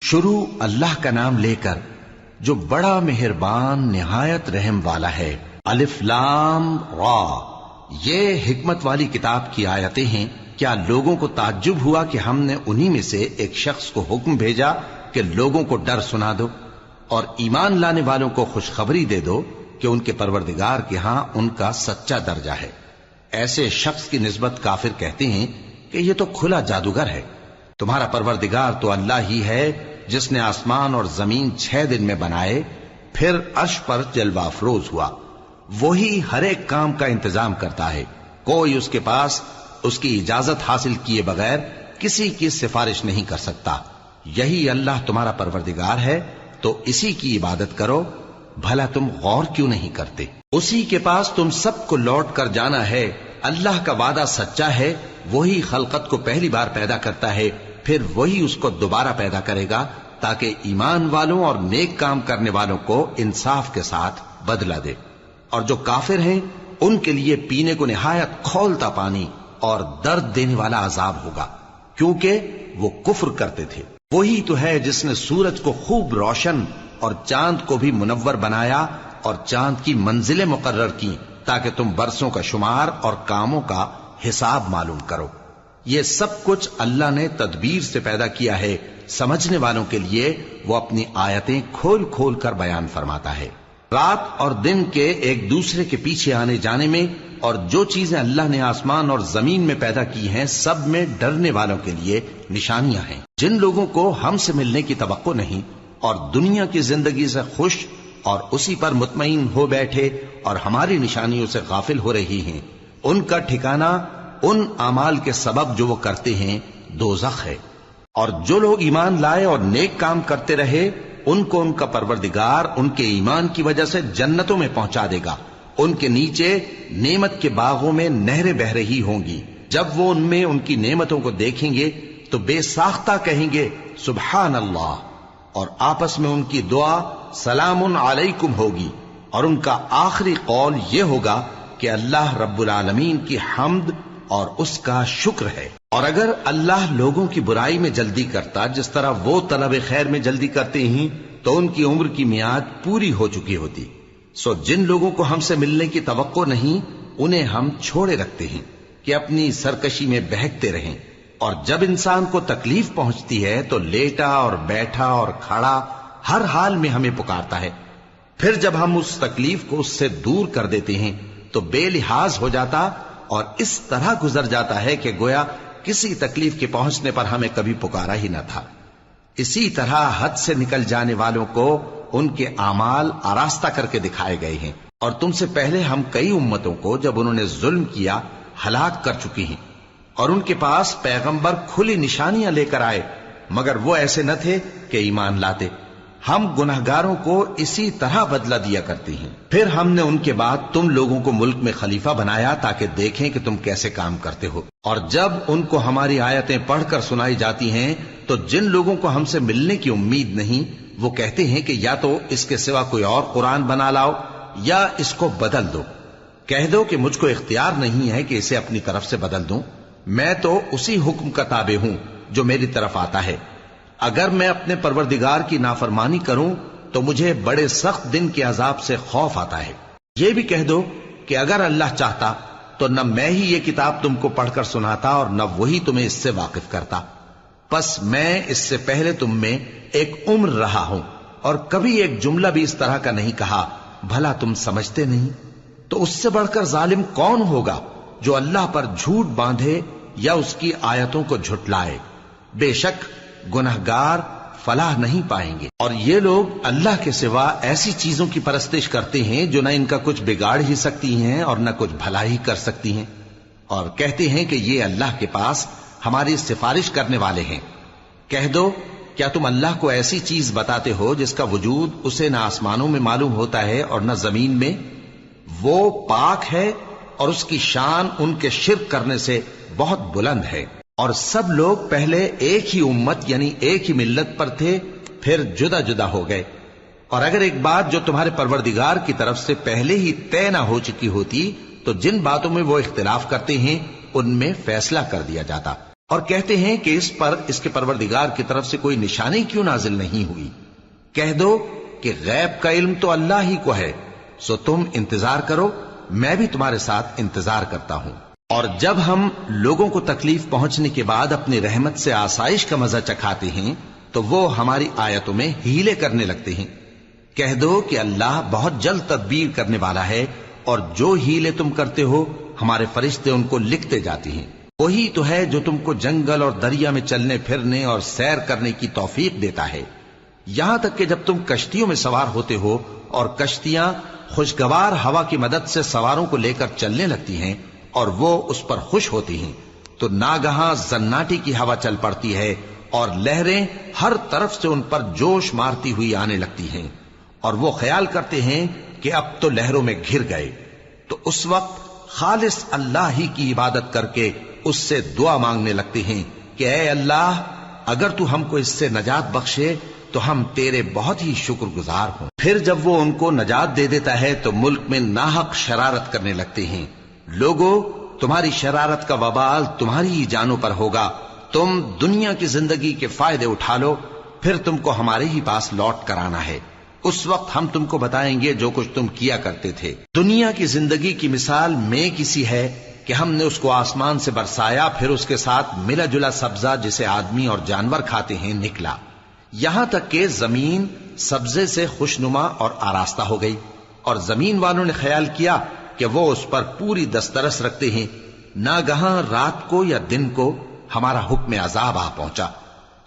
شروع اللہ کا نام لے کر جو بڑا مہربان نہایت رحم والا ہے۔ الف لام را، یہ حکمت والی کتاب کی آیتیں ہیں۔ کیا لوگوں کو تعجب ہوا کہ ہم نے انہی میں سے ایک شخص کو حکم بھیجا کہ لوگوں کو ڈر سنا دو اور ایمان لانے والوں کو خوشخبری دے دو کہ ان کے پروردگار کے ہاں ان کا سچا درجہ ہے۔ ایسے شخص کی نسبت کافر کہتے ہیں کہ یہ تو کھلا جادوگر ہے۔ تمہارا پروردگار تو اللہ ہی ہے جس نے آسمان اور زمین 6 دن میں بنائے، پھر عرش پر جلوہ افروز ہوا۔ وہی ہر ایک کام کا انتظام کرتا ہے، کوئی اس کے پاس اس کی اجازت حاصل کیے بغیر کسی کی سفارش نہیں کر سکتا۔ یہی اللہ تمہارا پروردگار ہے، تو اسی کی عبادت کرو۔ بھلا تم غور کیوں نہیں کرتے؟ اسی کے پاس تم سب کو لوٹ کر جانا ہے۔ اللہ کا وعدہ سچا ہے، وہی خلقت کو پہلی بار پیدا کرتا ہے، پھر وہی اس کو دوبارہ پیدا کرے گا تاکہ ایمان والوں اور نیک کام کرنے والوں کو انصاف کے ساتھ بدلہ دے۔ اور جو کافر ہیں ان کے لیے پینے کو نہایت کھولتا پانی اور درد دینے والا عذاب ہوگا، کیونکہ وہ کفر کرتے تھے۔ وہی تو ہے جس نے سورج کو خوب روشن اور چاند کو بھی منور بنایا اور چاند کی منزلیں مقرر کی تاکہ تم برسوں کا شمار اور کاموں کا حساب معلوم کرو۔ یہ سب کچھ اللہ نے تدبیر سے پیدا کیا ہے۔ سمجھنے والوں کے لیے وہ اپنی آیتیں کھول کھول کر بیان فرماتا ہے۔ رات اور دن کے ایک دوسرے کے پیچھے آنے جانے میں اور جو چیزیں اللہ نے آسمان اور زمین میں پیدا کی ہیں سب میں ڈرنے والوں کے لیے نشانیاں ہیں۔ جن لوگوں کو ہم سے ملنے کی توقع نہیں اور دنیا کی زندگی سے خوش اور اسی پر مطمئن ہو بیٹھے اور ہماری نشانیوں سے غافل ہو رہی ہیں، ان کا ٹھکانہ ان اعمال کے سبب جو وہ کرتے ہیں دوزخ ہے۔ اور جو لوگ ایمان لائے اور نیک کام کرتے رہے ان کو ان کا پروردگار ان کے ایمان کی وجہ سے جنتوں میں پہنچا دے گا۔ ان کے نیچے نعمت کے باغوں میں نہریں بہ رہی ہوں گی۔ جب وہ ان میں ان کی نعمتوں کو دیکھیں گے تو بے ساختہ کہیں گے سبحان اللہ، اور آپس میں ان کی دعا سلام علیکم ہوگی، اور ان کا آخری قول یہ ہوگا کہ اللہ رب العالمین کی حمد اور اس کا شکر ہے۔ اور اگر اللہ لوگوں کی برائی میں جلدی کرتا جس طرح وہ طلب خیر میں جلدی کرتے ہیں تو ان کی عمر کی میعاد پوری ہو چکی ہوتی۔ سو جن لوگوں کو ہم سے ملنے کی توقع نہیں انہیں ہم چھوڑے رکھتے ہیں کہ اپنی سرکشی میں بہکتے رہیں، اور جب انسان کو تکلیف پہنچتی ہے تو لیٹا اور بیٹھا اور کھڑا ہر حال میں ہمیں پکارتا ہے۔ پھر جب ہم اس تکلیف کو اس سے دور کر دیتے ہیں تو بے لحاظ ہو جاتا اور اس طرح گزر جاتا ہے کہ گویا کسی تکلیف کے پہنچنے پر ہمیں کبھی پکارا ہی نہ تھا۔ اسی طرح حد سے نکل جانے والوں کو ان کے اعمال آراستہ کر کے دکھائے گئے ہیں، اور تم سے پہلے ہم کئی امتوں کو جب انہوں نے ظلم کیا ہلاک کر چکی ہیں، اور ان کے پاس پیغمبر کھلی نشانیاں لے کر آئے مگر وہ ایسے نہ تھے کہ ایمان لاتے۔ ہم گنہگاروں کو اسی طرح بدلہ دیا کرتے ہیں۔ پھر ہم نے ان کے بعد تم لوگوں کو ملک میں خلیفہ بنایا تاکہ دیکھیں کہ تم کیسے کام کرتے ہو۔ اور جب ان کو ہماری آیتیں پڑھ کر سنائی جاتی ہیں تو جن لوگوں کو ہم سے ملنے کی امید نہیں وہ کہتے ہیں کہ یا تو اس کے سوا کوئی اور قرآن بنا لاؤ یا اس کو بدل دو۔ کہہ دو کہ مجھ کو اختیار نہیں ہے کہ اسے اپنی طرف سے بدل دوں، میں تو اسی حکم کا تابع ہوں جو میری طرف آتا ہے۔ اگر میں اپنے پروردگار کی نافرمانی کروں تو مجھے بڑے سخت دن کے عذاب سے خوف آتا ہے۔ یہ بھی کہہ دو کہ اگر اللہ چاہتا تو نہ میں ہی یہ کتاب تم کو پڑھ کر سناتا اور نہ وہی تمہیں اس سے واقف کرتا۔ پس میں اس سے پہلے تم میں ایک عمر رہا ہوں اور کبھی ایک جملہ بھی اس طرح کا نہیں کہا، بھلا تم سمجھتے نہیں؟ تو اس سے بڑھ کر ظالم کون ہوگا جو اللہ پر جھوٹ باندھے یا اس کی آیتوں کو جھٹلائے؟ بے شک گنہگار فلاح نہیں پائیں گے۔ اور یہ لوگ اللہ کے سوا ایسی چیزوں کی پرستش کرتے ہیں جو نہ ان کا کچھ بگاڑ ہی سکتی ہیں اور نہ کچھ بھلا ہی کر سکتی ہیں، اور کہتے ہیں کہ یہ اللہ کے پاس ہماری سفارش کرنے والے ہیں۔ کہہ دو کیا تم اللہ کو ایسی چیز بتاتے ہو جس کا وجود اسے نہ آسمانوں میں معلوم ہوتا ہے اور نہ زمین میں؟ وہ پاک ہے اور اس کی شان ان کے شرک کرنے سے بہت بلند ہے۔ اور سب لوگ پہلے ایک ہی امت یعنی ایک ہی ملت پر تھے، پھر جدا جدا ہو گئے۔ اور اگر ایک بات جو تمہارے پروردگار کی طرف سے پہلے ہی طے نہ ہو چکی ہوتی تو جن باتوں میں وہ اختلاف کرتے ہیں ان میں فیصلہ کر دیا جاتا۔ اور کہتے ہیں کہ اس پر اس کے پروردگار کی طرف سے کوئی نشانی کیوں نازل نہیں ہوئی؟ کہہ دو کہ غیب کا علم تو اللہ ہی کو ہے، سو تم انتظار کرو، میں بھی تمہارے ساتھ انتظار کرتا ہوں۔ اور جب ہم لوگوں کو تکلیف پہنچنے کے بعد اپنی رحمت سے آسائش کا مزہ چکھاتے ہیں تو وہ ہماری آیتوں میں ہیلے کرنے لگتے ہیں۔ کہہ دو کہ اللہ بہت جلد تدبیر کرنے والا ہے، اور جو ہیلے تم کرتے ہو ہمارے فرشتے ان کو لکھتے جاتے ہیں۔ وہی تو ہے جو تم کو جنگل اور دریا میں چلنے پھرنے اور سیر کرنے کی توفیق دیتا ہے، یہاں تک کہ جب تم کشتیوں میں سوار ہوتے ہو اور کشتیاں خوشگوار ہوا کی مدد سے سواروں کو لے کر چلنے لگتی ہیں اور وہ اس پر خوش ہوتی ہیں، تو ناگہاں زناٹی کی ہوا چل پڑتی ہے اور لہریں ہر طرف سے ان پر جوش مارتی ہوئی آنے لگتی ہیں، اور وہ خیال کرتے ہیں کہ اب تو لہروں میں گھر گئے۔ تو اس وقت خالص اللہ ہی کی عبادت کر کے اس سے دعا مانگنے لگتے ہیں کہ اے اللہ، اگر تو ہم کو اس سے نجات بخشے تو ہم تیرے بہت ہی شکر گزار ہوں۔ پھر جب وہ ان کو نجات دے دیتا ہے تو ملک میں ناحق شرارت کرنے لگتے ہیں۔ لوگو، تمہاری شرارت کا وبال تمہاری ہی جانوں پر ہوگا، تم دنیا کی زندگی کے فائدے اٹھا لو، پھر تم کو ہمارے ہی پاس لوٹ کر آنا ہے، اس وقت ہم تم کو بتائیں گے جو کچھ تم کیا کرتے تھے۔ دنیا کی زندگی کی مثال میں کسی ہے کہ ہم نے اس کو آسمان سے برسایا، پھر اس کے ساتھ ملا جلا سبزہ جسے آدمی اور جانور کھاتے ہیں نکلا، یہاں تک کہ زمین سبزے سے خوشنما اور آراستہ ہو گئی، اور زمین والوں نے خیال کیا کہ وہ اس پر پوری دسترس رکھتے ہیں۔ ناگہاں رات کو یا دن کو ہمارا حکم عذاب آ پہنچا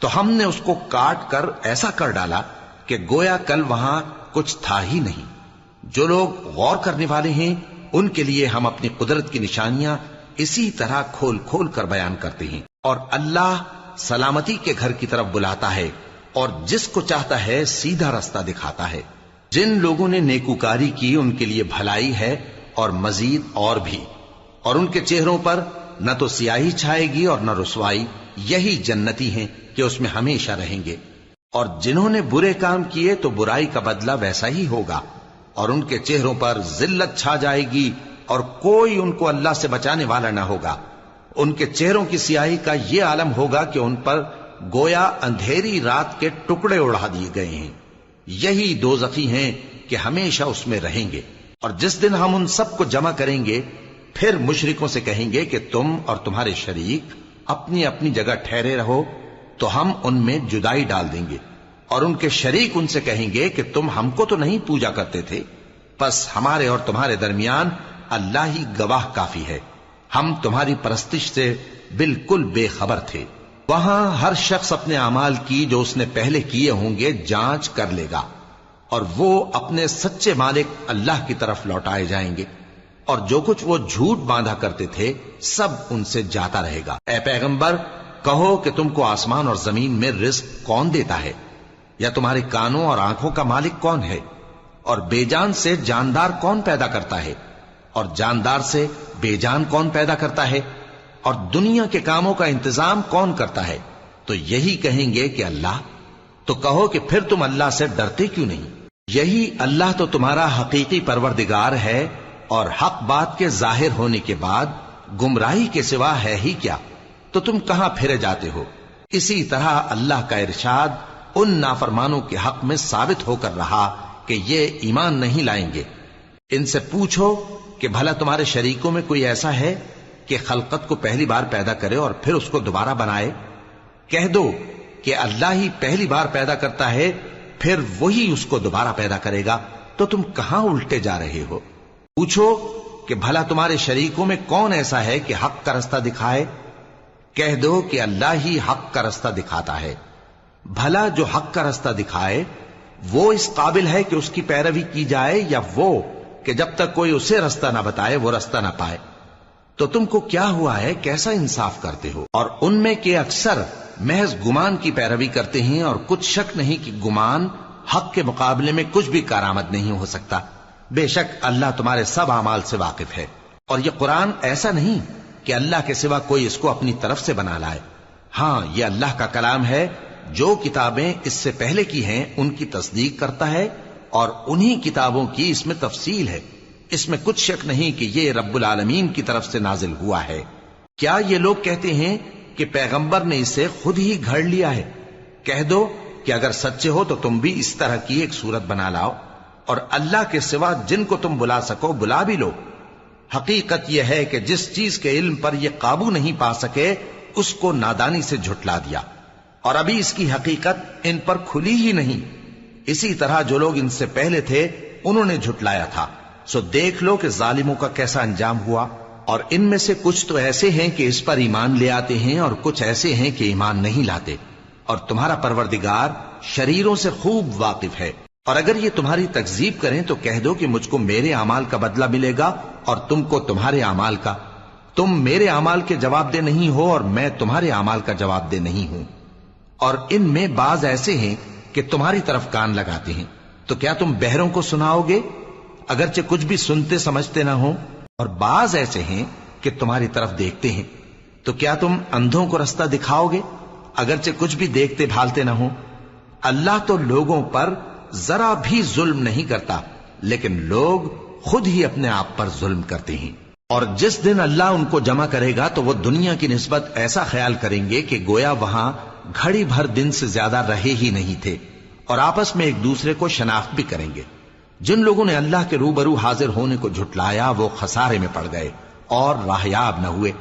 تو ہم نے اس کو کاٹ کر ایسا کر ڈالا کہ گویا کل وہاں کچھ تھا ہی نہیں۔ جو لوگ غور کرنے والے ہیں ان کے لیے ہم اپنی قدرت کی نشانیاں اسی طرح کھول کھول کر بیان کرتے ہیں۔ اور اللہ سلامتی کے گھر کی طرف بلاتا ہے اور جس کو چاہتا ہے سیدھا رستہ دکھاتا ہے۔ جن لوگوں نے نیکوکاری کی ان کے لیے بھلائی ہے اور مزید اور بھی، اور ان کے چہروں پر نہ تو سیاہی چھائے گی اور نہ رسوائی، یہی جنتی ہیں کہ اس میں ہمیشہ رہیں گے۔ اور جنہوں نے برے کام کیے تو برائی کا بدلہ ویسا ہی ہوگا، اور ان کے چہروں پر ذلت چھا جائے گی اور کوئی ان کو اللہ سے بچانے والا نہ ہوگا۔ ان کے چہروں کی سیاہی کا یہ عالم ہوگا کہ ان پر گویا اندھیری رات کے ٹکڑے اڑا دیے گئے ہیں۔ یہی دوزخی ہیں کہ ہمیشہ اس میں رہیں گے۔ اور جس دن ہم ان سب کو جمع کریں گے پھر مشرکوں سے کہیں گے کہ تم اور تمہارے شریک اپنی اپنی جگہ ٹھہرے رہو، تو ہم ان میں جدائی ڈال دیں گے، اور ان کے شریک ان سے کہیں گے کہ تم ہم کو تو نہیں پوجا کرتے تھے، بس ہمارے اور تمہارے درمیان اللہ ہی گواہ کافی ہے، ہم تمہاری پرستش سے بالکل بے خبر تھے۔ وہاں ہر شخص اپنے اعمال کی جو اس نے پہلے کیے ہوں گے جانچ کر لے گا، اور وہ اپنے سچے مالک اللہ کی طرف لوٹائے جائیں گے، اور جو کچھ وہ جھوٹ باندھا کرتے تھے سب ان سے جاتا رہے گا۔ اے پیغمبر، کہو کہ تم کو آسمان اور زمین میں رزق کون دیتا ہے، یا تمہارے کانوں اور آنکھوں کا مالک کون ہے، اور بے جان سے جاندار کون پیدا کرتا ہے، اور جاندار سے بے جان کون پیدا کرتا ہے، اور دنیا کے کاموں کا انتظام کون کرتا ہے؟ تو یہی کہیں گے کہ اللہ۔ تو کہو کہ پھر تم اللہ سے ڈرتے کیوں نہیں؟ یہی اللہ تو تمہارا حقیقی پروردگار ہے، اور حق بات کے ظاہر ہونے کے بعد گمراہی کے سوا ہے ہی کیا؟ تو تم کہاں پھرے جاتے ہو؟ اسی طرح اللہ کا ارشاد ان نافرمانوں کے حق میں ثابت ہو کر رہا کہ یہ ایمان نہیں لائیں گے۔ ان سے پوچھو کہ بھلا تمہارے شریکوں میں کوئی ایسا ہے کہ خلقت کو پہلی بار پیدا کرے اور پھر اس کو دوبارہ بنائے؟ کہہ دو کہ اللہ ہی پہلی بار پیدا کرتا ہے، پھر وہی اس کو دوبارہ پیدا کرے گا، تو تم کہاں الٹے جا رہے ہو؟ پوچھو کہ بھلا تمہارے شریکوں میں کون ایسا ہے کہ حق کا رستہ دکھائے؟ کہہ دو کہ اللہ ہی حق کا رستہ دکھاتا ہے۔ بھلا جو حق کا رستہ دکھائے وہ اس قابل ہے کہ اس کی پیروی کی جائے، یا وہ کہ جب تک کوئی اسے رستہ نہ بتائے وہ رستہ نہ پائے؟ تو تم کو کیا ہوا ہے، کیسا انصاف کرتے ہو؟ اور ان میں کے اکثر محض گمان کی پیروی کرتے ہیں، اور کچھ شک نہیں کہ گمان حق کے مقابلے میں کچھ بھی کارآمد نہیں ہو سکتا۔ بے شک اللہ تمہارے سب اعمال سے واقف ہے۔ اور یہ قرآن ایسا نہیں کہ اللہ کے سوا کوئی اس کو اپنی طرف سے بنا لائے۔ ہاں، یہ اللہ کا کلام ہے، جو کتابیں اس سے پہلے کی ہیں ان کی تصدیق کرتا ہے، اور انہی کتابوں کی اس میں تفصیل ہے۔ اس میں کچھ شک نہیں کہ یہ رب العالمین کی طرف سے نازل ہوا ہے۔ کیا یہ لوگ کہتے ہیں کہ پیغمبر نے اسے خود ہی گھڑ لیا ہے۔ کہہ دو کہ اگر سچے ہو تو تم بھی اس طرح کی ایک صورت بنا لاؤ اور اللہ کے سوا جن کو تم بلا سکو بلا بھی لو۔ حقیقت یہ ہے کہ جس چیز کے علم پر یہ قابو نہیں پا سکے اس کو نادانی سے جھٹلا دیا، اور ابھی اس کی حقیقت ان پر کھلی ہی نہیں۔ اسی طرح جو لوگ ان سے پہلے تھے انہوں نے جھٹلایا تھا، سو دیکھ لو کہ ظالموں کا کیسا انجام ہوا۔ اور ان میں سے کچھ تو ایسے ہیں کہ اس پر ایمان لے آتے ہیں اور کچھ ایسے ہیں کہ ایمان نہیں لاتے، اور تمہارا پروردگار شریروں سے خوب واقف ہے۔ اور اگر یہ تمہاری تکذیب کریں تو کہہ دو کہ مجھ کو میرے اعمال کا بدلہ ملے گا اور تم کو تمہارے اعمال کا۔ تم میرے اعمال کے جواب دہ نہیں ہو اور میں تمہارے اعمال کا جواب دہ نہیں ہوں۔ اور ان میں بعض ایسے ہیں کہ تمہاری طرف کان لگاتے ہیں، تو کیا تم بہروں کو سناؤ گے اگرچہ کچھ بھی سنتے سمجھتے نہ ہو؟ اور بعض ایسے ہیں کہ تمہاری طرف دیکھتے ہیں، تو کیا تم اندھوں کو رستہ دکھاؤ گے اگرچہ کچھ بھی دیکھتے بھالتے نہ ہو؟ اللہ تو لوگوں پر ذرا بھی ظلم نہیں کرتا، لیکن لوگ خود ہی اپنے آپ پر ظلم کرتے ہیں۔ اور جس دن اللہ ان کو جمع کرے گا تو وہ دنیا کی نسبت ایسا خیال کریں گے کہ گویا وہاں گھڑی بھر دن سے زیادہ رہے ہی نہیں تھے، اور آپس میں ایک دوسرے کو شناخت بھی کریں گے۔ جن لوگوں نے اللہ کے روبرو حاضر ہونے کو جھٹلایا وہ خسارے میں پڑ گئے اور راہیاب نہ ہوئے۔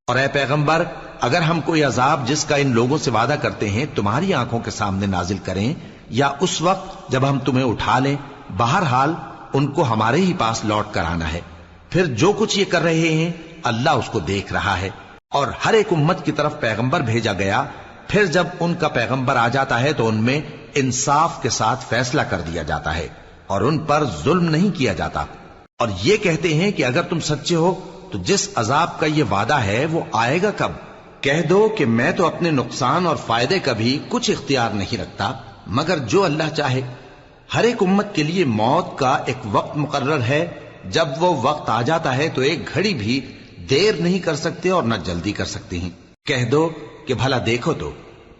اور اے پیغمبر، اگر ہم کوئی عذاب جس کا ان لوگوں سے وعدہ کرتے ہیں تمہاری آنکھوں کے سامنے نازل کریں یا اس وقت جب ہم تمہیں اٹھا لیں، بہرحال ان کو ہمارے ہی پاس لوٹ کر آنا ہے۔ پھر جو کچھ یہ کر رہے ہیں اللہ اس کو دیکھ رہا ہے۔ اور ہر ایک امت کی طرف پیغمبر بھیجا گیا، پھر جب ان کا پیغمبر آ جاتا ہے تو ان میں انصاف کے ساتھ فیصلہ کر دیا جاتا ہے اور ان پر ظلم نہیں کیا جاتا۔ اور یہ کہتے ہیں کہ اگر تم سچے ہو تو جس عذاب کا یہ وعدہ ہے وہ آئے گا کب؟ کہہ دو کہ میں تو اپنے نقصان اور فائدے کا بھی کچھ اختیار نہیں رکھتا مگر جو اللہ چاہے۔ ہر ایک امت کے لیے موت کا ایک وقت مقرر ہے، جب وہ وقت آ جاتا ہے تو ایک گھڑی بھی دیر نہیں کر سکتے اور نہ جلدی کر سکتے ہیں۔ کہہ دو کہ بھلا دیکھو تو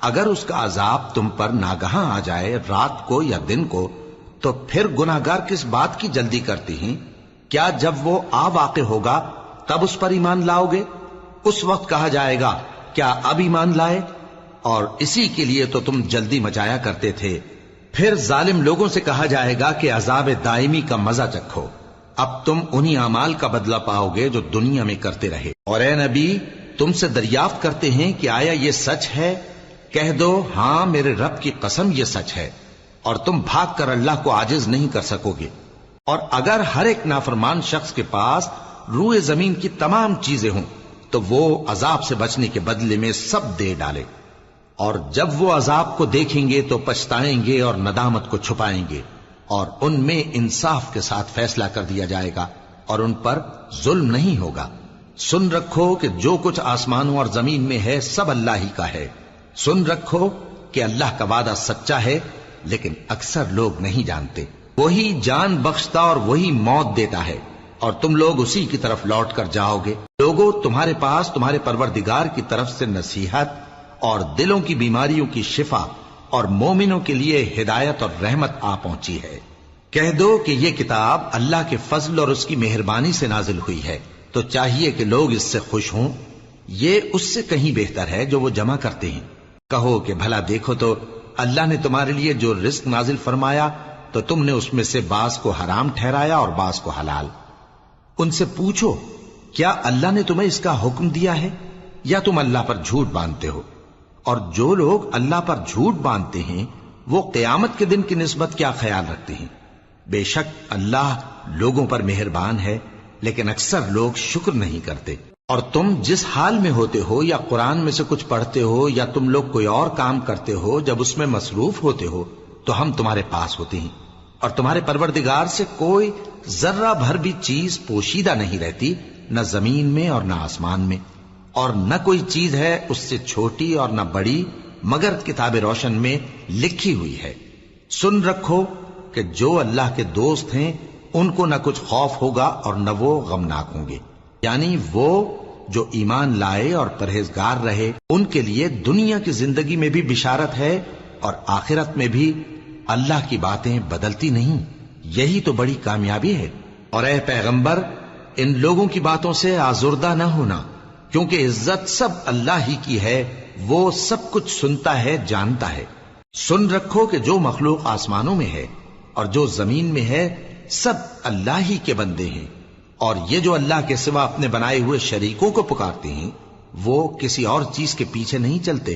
اگر اس کا عذاب تم پر ناگہاں آ جائے رات کو یا دن کو تو پھر گناہگار کس بات کی جلدی کرتے ہیں؟ کیا جب وہ آ واقع ہوگا تب اس پر ایمان لاؤ گے؟ اس وقت کہا جائے گا کیا اب ایمان لائے؟ اور اسی کے لیے تو تم جلدی مچایا کرتے تھے۔ پھر ظالم لوگوں سے کہا جائے گا کہ عذاب دائمی کا مزہ چکھو، اب تم انہی اعمال کا بدلہ پاؤ گے جو دنیا میں کرتے رہے۔ اور اے نبی، تم سے دریافت کرتے ہیں کہ آیا یہ سچ ہے؟ کہہ دو ہاں میرے رب کی قسم یہ سچ ہے، اور تم بھاگ کر اللہ کو عاجز نہیں کر سکو گے۔ اور اگر ہر ایک نافرمان شخص کے پاس روئے زمین کی تمام چیزیں ہوں تو وہ عذاب سے بچنے کے بدلے میں سب دے ڈالے، اور جب وہ عذاب کو دیکھیں گے تو پچھتائیں گے اور ندامت کو چھپائیں گے، اور ان میں انصاف کے ساتھ فیصلہ کر دیا جائے گا اور ان پر ظلم نہیں ہوگا۔ سن رکھو کہ جو کچھ آسمانوں اور زمین میں ہے سب اللہ ہی کا ہے۔ سن رکھو کہ اللہ کا وعدہ سچا ہے، لیکن اکثر لوگ نہیں جانتے۔ وہی جان بخشتا اور وہی موت دیتا ہے، اور تم لوگ اسی کی طرف لوٹ کر جاؤ گے۔ لوگوں، تمہارے پاس تمہارے پروردگار کی طرف سے نصیحت اور دلوں کی بیماریوں کی شفا اور مومنوں کے لیے ہدایت اور رحمت آ پہنچی ہے۔ کہہ دو کہ یہ کتاب اللہ کے فضل اور اس کی مہربانی سے نازل ہوئی ہے، تو چاہیے کہ لوگ اس سے خوش ہوں۔ یہ اس سے کہیں بہتر ہے جو وہ جمع کرتے ہیں۔ کہو کہ بھلا دیکھو تو اللہ نے تمہارے لیے جو رزق نازل فرمایا تو تم نے اس میں سے بعض کو حرام ٹھہرایا اور بعض کو حلال۔ ان سے پوچھو کیا اللہ نے تمہیں اس کا حکم دیا ہے یا تم اللہ پر جھوٹ باندھتے ہو؟ اور جو لوگ اللہ پر جھوٹ باندھتے ہیں وہ قیامت کے دن کی نسبت کیا خیال رکھتے ہیں؟ بے شک اللہ لوگوں پر مہربان ہے، لیکن اکثر لوگ شکر نہیں کرتے۔ اور تم جس حال میں ہوتے ہو یا قرآن میں سے کچھ پڑھتے ہو یا تم لوگ کوئی اور کام کرتے ہو، جب اس میں مصروف ہوتے ہو تو ہم تمہارے پاس ہوتے ہیں، اور تمہارے پروردگار سے کوئی ذرہ بھر بھی چیز پوشیدہ نہیں رہتی، نہ زمین میں اور نہ آسمان میں، اور نہ کوئی چیز ہے اس سے چھوٹی اور نہ بڑی مگر کتاب روشن میں لکھی ہوئی ہے۔ سن رکھو کہ جو اللہ کے دوست ہیں ان کو نہ کچھ خوف ہوگا اور نہ وہ غمناک ہوں گے، یعنی وہ جو ایمان لائے اور پرہیزگار رہے ان کے لیے دنیا کی زندگی میں بھی بشارت ہے اور آخرت میں بھی۔ اللہ کی باتیں بدلتی نہیں، یہی تو بڑی کامیابی ہے۔ اور اے پیغمبر، ان لوگوں کی باتوں سے آزردہ نہ ہونا، کیونکہ عزت سب اللہ ہی کی ہے، وہ سب کچھ سنتا ہے، جانتا ہے۔ سن رکھو کہ جو مخلوق آسمانوں میں ہے اور جو زمین میں ہے سب اللہ ہی کے بندے ہیں، اور یہ جو اللہ کے سوا اپنے بنائے ہوئے شریکوں کو پکارتے ہیں وہ کسی اور چیز کے پیچھے نہیں چلتے،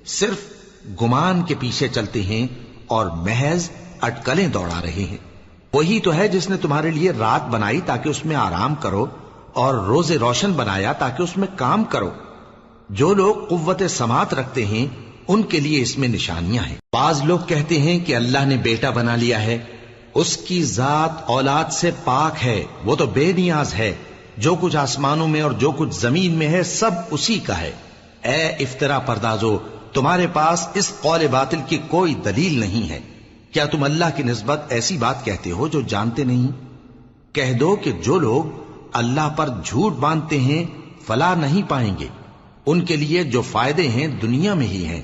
صرف گمان کے پیچھے چلتے ہیں اور محض اٹکلیں دوڑا رہے ہیں۔ وہی تو ہے جس نے تمہارے لیے رات بنائی تاکہ اس میں آرام کرو، اور روز روشن بنایا تاکہ اس میں کام کرو۔ جو لوگ قوت سماعت رکھتے ہیں ان کے لیے اس میں نشانیاں ہیں۔ بعض لوگ کہتے ہیں کہ اللہ نے بیٹا بنا لیا ہے، اس کی ذات اولاد سے پاک ہے، وہ تو بے نیاز ہے، جو کچھ آسمانوں میں اور جو کچھ زمین میں ہے سب اسی کا ہے۔ اے افطرا پردازو، تمہارے پاس اس قول باطل کی کوئی دلیل نہیں ہے۔ کیا تم اللہ کی نسبت ایسی بات کہتے ہو جو جانتے نہیں؟ کہہ دو کہ جو لوگ اللہ پر جھوٹ باندھتے ہیں فلاح نہیں پائیں گے، ان کے لیے جو فائدے ہیں دنیا میں ہی ہیں،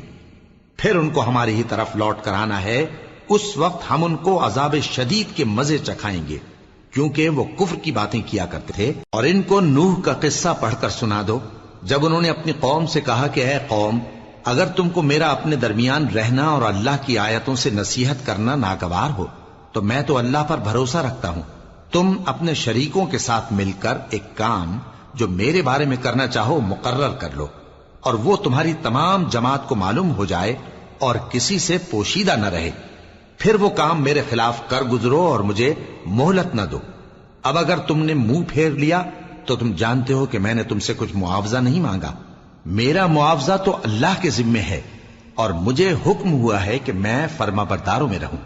پھر ان کو ہماری ہی طرف لوٹ کر آنا ہے، اس وقت ہم ان کو عذاب شدید کے مزے چکھائیں گے، کیونکہ وہ کفر کی باتیں کیا کرتے تھے۔ اور ان کو نوح کا قصہ پڑھ کر سنا دو، جب انہوں نے اپنی قوم سے کہا کہ اے قوم، اگر تم کو میرا اپنے درمیان رہنا اور اللہ کی آیتوں سے نصیحت کرنا ناگوار ہو تو میں تو اللہ پر بھروسہ رکھتا ہوں، تم اپنے شریکوں کے ساتھ مل کر ایک کام جو میرے بارے میں کرنا چاہو مقرر کر لو، اور وہ تمہاری تمام جماعت کو معلوم ہو جائے اور کسی سے پوشیدہ نہ رہے، پھر وہ کام میرے خلاف کر گزرو اور مجھے مہلت نہ دو۔ اب اگر تم نے منہ پھیر لیا تو تم جانتے ہو کہ میں نے تم سے کچھ معاوضہ نہیں مانگا، میرا معاوضہ تو اللہ کے ذمے ہے، اور مجھے حکم ہوا ہے کہ میں فرما برداروں میں رہوں۔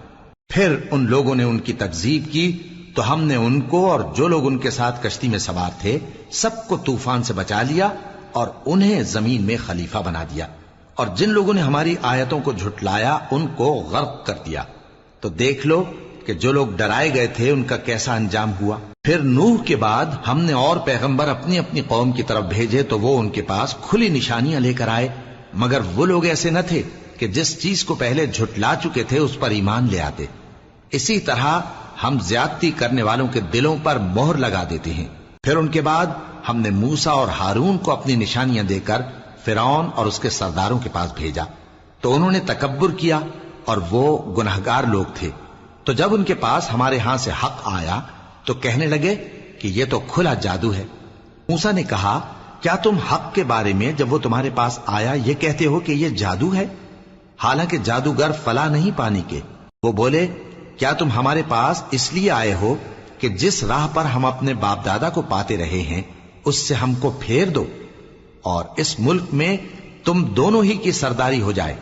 پھر ان لوگوں نے ان کی تکذیب کی تو ہم نے ان کو اور جو لوگ ان کے ساتھ کشتی میں سوار تھے سب کو طوفان سے بچا لیا اور انہیں زمین میں خلیفہ بنا دیا، اور جن لوگوں نے ہماری آیتوں کو جھٹلایا ان کو غرق کر دیا۔ تو دیکھ لو کہ جو لوگ ڈرائے گئے تھے ان کا کیسا انجام ہوا۔ پھر نوح کے بعد ہم نے اور پیغمبر اپنی اپنی قوم کی طرف بھیجے تو وہ ان کے پاس کھلی نشانیاں لے کر آئے، مگر وہ لوگ ایسے نہ تھے کہ جس چیز کو پہلے جھٹلا چکے تھے اس پر ایمان لے آتے۔ اسی طرح ہم زیادتی کرنے والوں کے دلوں پر مہر لگا دیتے ہیں۔ پھر ان کے بعد ہم نے موسیٰ اور ہارون کو اپنی نشانیاں دے کر فرعون اور اس کے سرداروں کے پاس بھیجا، تو انہوں نے تکبر کیا اور وہ گناہگار لوگ تھے۔ تو جب ان کے پاس ہمارے ہاں سے حق آیا تو کہنے لگے کہ یہ تو کھلا جادو ہے۔ موسیٰ نے کہا کیا تم حق کے بارے میں جب وہ تمہارے پاس آیا یہ کہتے ہو کہ یہ جادو ہے، حالانکہ جادوگر فلاح نہیں پانے کے؟ وہ بولے کیا تم ہمارے پاس اس لیے آئے ہو کہ جس راہ پر ہم اپنے باپ دادا کو پاتے رہے ہیں اس سے ہم کو پھیر دو، اور اس ملک میں تم دونوں ہی کی سرداری ہو جائے،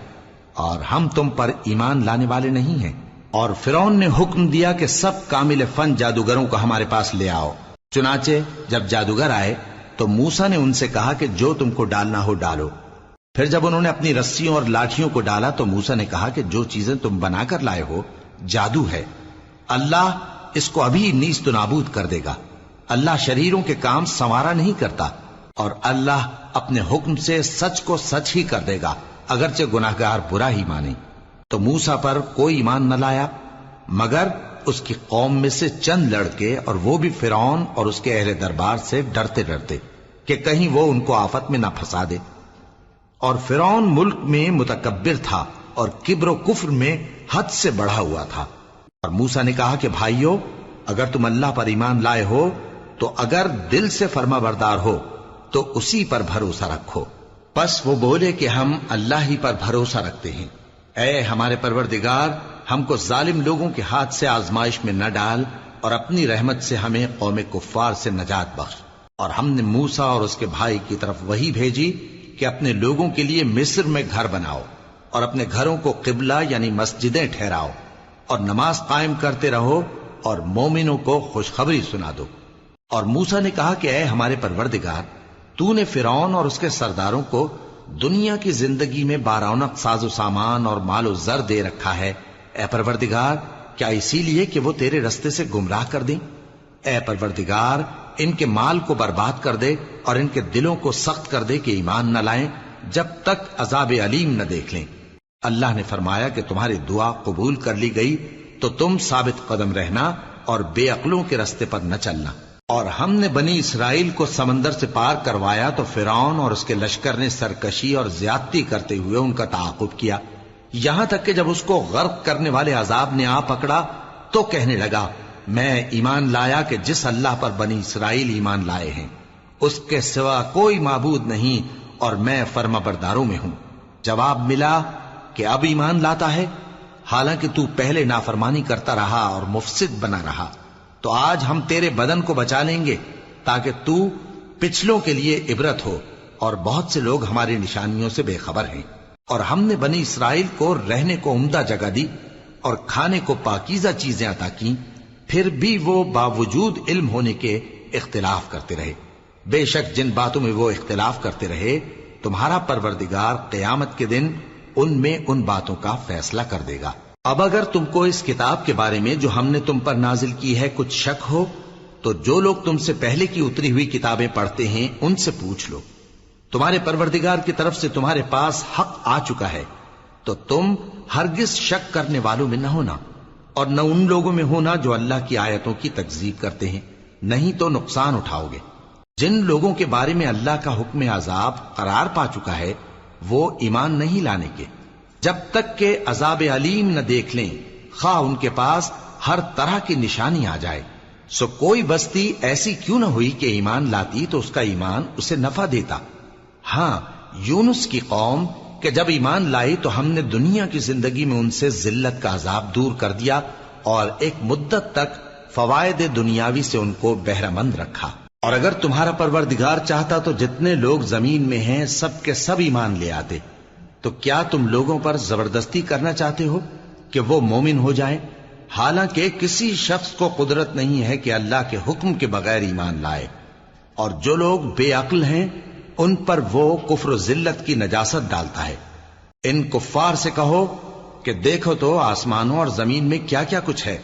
اور ہم تم پر ایمان لانے والے نہیں ہیں؟ اور فرعون نے حکم دیا کہ سب کامل فن جادوگروں کو ہمارے پاس لے آؤ۔ چنانچہ جب جادوگر آئے تو موسیٰ نے ان سے کہا کہ جو تم کو ڈالنا ہو ڈالو۔ پھر جب انہوں نے اپنی رسیوں اور لاٹھیوں کو ڈالا تو موسیٰ نے کہا کہ جو چیزیں تم بنا کر لائے ہو جادو ہے، اللہ اس کو ابھی نیست و نابود کر دے گا۔ اللہ شریروں کے کام سنوارا نہیں کرتا، اور اللہ اپنے حکم سے سچ کو سچ ہی کر دے گا اگرچہ گناہگار برا ہی مانے۔ تو موسیٰ پر کوئی ایمان نہ لایا مگر اس کی قوم میں سے چند لڑکے، اور وہ بھی فرعون اور اس کے اہل دربار سے ڈرتے ڈرتے کہ کہیں وہ ان کو آفت میں نہ پھنسا دے۔ اور فرعون ملک میں متکبر تھا اور کبر و کفر میں حد سے بڑھا ہوا تھا۔ اور موسیٰ نے کہا کہ بھائیو، اگر تم اللہ پر ایمان لائے ہو تو اگر دل سے فرما بردار ہو تو اسی پر بھروسہ رکھو۔ پس وہ بولے کہ ہم اللہ ہی پر بھروسہ رکھتے ہیں۔ اے ہمارے پروردگار، ہم کو ظالم لوگوں کے ہاتھ سے آزمائش میں نہ ڈال، اور اپنی رحمت سے ہمیں قوم کفار سے نجات بخش۔ اور ہم نے موسیٰ اور اس کے بھائی کی طرف وحی بھیجی کہ اپنے لوگوں کے لیے مصر میں گھر بناؤ، اور اپنے گھروں کو قبلہ یعنی مسجدیں ٹھہراؤ، اور نماز قائم کرتے رہو، اور مومنوں کو خوشخبری سنا دو۔ اور موسیٰ نے کہا کہ اے ہمارے پروردگار، تو نے فرعون اور اس کے سرداروں کو دنیا کی زندگی میں بارونق ساز و سامان اور مال و زر دے رکھا ہے، اے پروردگار کیا اسی لیے کہ وہ تیرے رستے سے گمراہ کر دیں؟ اے پروردگار ان کے مال کو برباد کر دے اور ان کے دلوں کو سخت کر دے کہ ایمان نہ لائیں جب تک عذاب علیم نہ دیکھ لیں۔ اللہ نے فرمایا کہ تمہاری دعا قبول کر لی گئی تو تم ثابت قدم رہنا اور بے عقلوں کے رستے پر نہ چلنا۔ اور ہم نے بنی اسرائیل کو سمندر سے پار کروایا تو فرعون اور اس کے لشکر نے سرکشی اور زیادتی کرتے ہوئے ان کا تعاقب کیا، یہاں تک کہ جب اس کو غرق کرنے والے عذاب نے آ پکڑا تو کہنے لگا میں ایمان لایا کہ جس اللہ پر بنی اسرائیل ایمان لائے ہیں اس کے سوا کوئی معبود نہیں اور میں فرما برداروں میں ہوں۔ جواب ملا کہ اب ایمان لاتا ہے، حالانکہ تو پہلے نافرمانی کرتا رہا اور مفسد بنا رہا، تو آج ہم تیرے بدن کو بچا لیں گے تاکہ تو پچھلوں کے لیے عبرت ہو، اور بہت سے لوگ ہماری نشانیوں سے بے خبر ہیں۔ اور ہم نے بنی اسرائیل کو رہنے کو عمدہ جگہ دی اور کھانے کو پاکیزہ چیزیں عطا کی، پھر بھی وہ باوجود علم ہونے کے اختلاف کرتے رہے۔ بے شک جن باتوں میں وہ اختلاف کرتے رہے تمہارا پروردگار قیامت کے دن ان میں ان باتوں کا فیصلہ کر دے گا۔ اب اگر تم کو اس کتاب کے بارے میں جو ہم نے تم پر نازل کی ہے کچھ شک ہو تو جو لوگ تم سے پہلے کی اتری ہوئی کتابیں پڑھتے ہیں ان سے پوچھ لو، تمہارے پروردگار کی طرف سے تمہارے پاس حق آ چکا ہے تو تم ہرگز شک کرنے والوں میں نہ ہونا، اور نہ ان لوگوں میں ہونا جو اللہ کی آیتوں کی تکذیب کرتے ہیں، نہیں تو نقصان اٹھاؤ گے۔ جن لوگوں کے بارے میں اللہ کا حکم عذاب قرار پا چکا ہے وہ ایمان نہیں لانے کے جب تک کہ عذاب علیم نہ دیکھ لیں، خواہ ان کے پاس ہر طرح کی نشانی آ جائے۔ سو کوئی بستی ایسی کیوں نہ ہوئی کہ ایمان لاتی تو اس کا ایمان اسے نفع دیتا۔ ہاں، یونس کی قوم کہ جب ایمان لائی تو ہم نے دنیا کی زندگی میں ان سے ذلت کا عذاب دور کر دیا اور ایک مدت تک فوائد دنیاوی سے ان کو بہرہ مند رکھا۔ اور اگر تمہارا پروردگار چاہتا تو جتنے لوگ زمین میں ہیں سب کے سب ایمان لے آتے، تو کیا تم لوگوں پر زبردستی کرنا چاہتے ہو کہ وہ مومن ہو جائیں؟ حالانکہ کسی شخص کو قدرت نہیں ہے کہ اللہ کے حکم کے بغیر ایمان لائے، اور جو لوگ بے عقل ہیں ان پر وہ کفر و ذلت کی نجاست ڈالتا ہے۔ ان کفار سے کہو کہ دیکھو تو آسمانوں اور زمین میں کیا کیا کچھ ہے،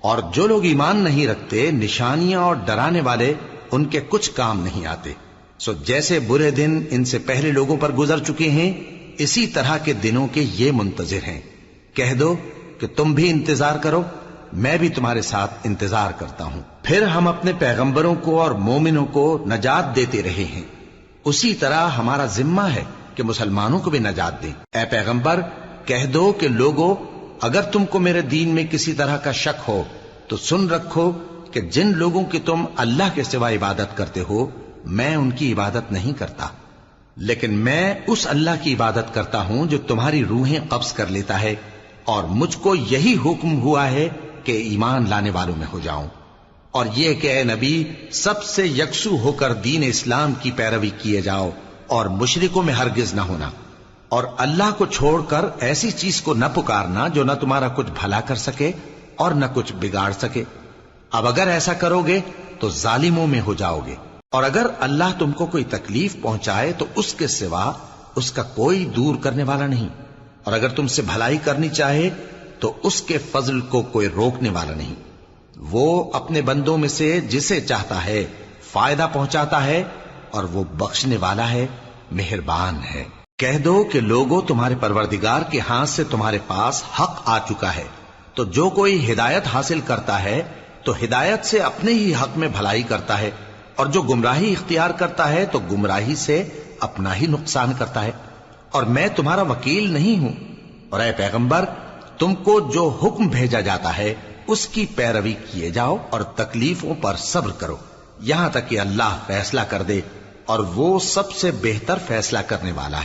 اور جو لوگ ایمان نہیں رکھتے نشانیاں اور ڈرانے والے ان کے کچھ کام نہیں آتے۔ سو جیسے برے دن ان سے پہلے لوگوں پر گزر چکے ہیں اسی طرح کے دنوں کے یہ منتظر ہیں۔ کہہ دو کہ تم بھی انتظار کرو، میں بھی تمہارے ساتھ انتظار کرتا ہوں۔ پھر ہم اپنے پیغمبروں کو اور مومنوں کو نجات دیتے رہے ہیں، اسی طرح ہمارا ذمہ ہے کہ مسلمانوں کو بھی نجات دیں۔ اے پیغمبر کہہ دو کہ لوگو اگر تم کو میرے دین میں کسی طرح کا شک ہو تو سن رکھو کہ جن لوگوں کی تم اللہ کے سوا عبادت کرتے ہو میں ان کی عبادت نہیں کرتا، لیکن میں اس اللہ کی عبادت کرتا ہوں جو تمہاری روحیں قبض کر لیتا ہے، اور مجھ کو یہی حکم ہوا ہے کہ ایمان لانے والوں میں ہو جاؤں، اور یہ کہ اے نبی سب سے یکسو ہو کر دین اسلام کی پیروی کیے جاؤ اور مشرکوں میں ہرگز نہ ہونا، اور اللہ کو چھوڑ کر ایسی چیز کو نہ پکارنا جو نہ تمہارا کچھ بھلا کر سکے اور نہ کچھ بگاڑ سکے۔ اب اگر ایسا کرو گے تو ظالموں میں ہو جاؤ گے، اور اگر اللہ تم کو کوئی تکلیف پہنچائے تو اس کے سوا اس کا کوئی دور کرنے والا نہیں، اور اگر تم سے بھلائی کرنی چاہے تو اس کے فضل کو کوئی روکنے والا نہیں۔ وہ اپنے بندوں میں سے جسے چاہتا ہے فائدہ پہنچاتا ہے، اور وہ بخشنے والا ہے، مہربان ہے۔ کہہ دو کہ لوگوں تمہارے پروردگار کے ہاتھ سے تمہارے پاس حق آ چکا ہے، تو جو کوئی ہدایت حاصل کرتا ہے تو ہدایت سے اپنے ہی حق میں بھلائی کرتا ہے، اور جو گمراہی اختیار کرتا ہے تو گمراہی سے اپنا ہی نقصان کرتا ہے، اور میں تمہارا وکیل نہیں ہوں۔ اور اے پیغمبر تم کو جو حکم بھیجا جاتا ہے اس کی پیروی کیے جاؤ اور تکلیفوں پر صبر کرو یہاں تک کہ اللہ فیصلہ کر دے، اور وہ سب سے بہتر فیصلہ کرنے والا ہے۔